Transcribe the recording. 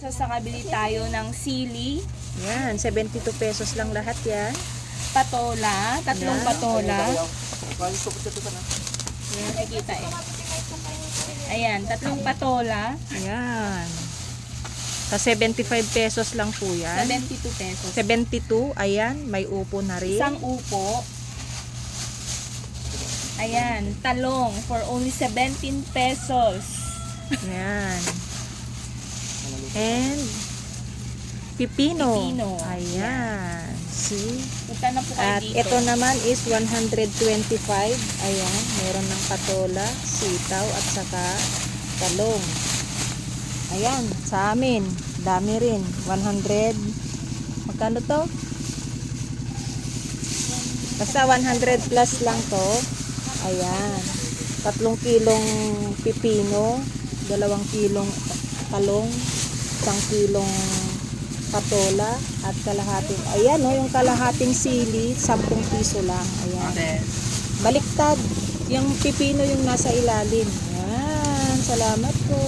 Pesos nakabili tayo ng sili, Yan, 72 pesos lang lahat yan. patola, tatlong Yan. patola. Ayan, nakikita eh. Ayan, tatlong patola, Yan. Sa 75 pesos lang po yan. 72 pesos. 72, ayan, may upo na rin. Isang upo. Ayan, talong for only 17 pesos. Yan. And pipino. Pipino. Ayan. See? Punta na po kayo At dito. ito naman is 125. Ayan, meron ng patola, sitaw at saka talong. Ayan, sa amin, dami rin. 100. Magkano to? Basta 100 plus lang to. Ayan. 3 kilong pipino, 2 kilong talong, 1 kilong patola, at kalahating, ayan o, yung kalahating sili, 10 piso lang. Ayan. Baliktad. Yung pipino yung nasa ilalim. Ayan. Salamat po.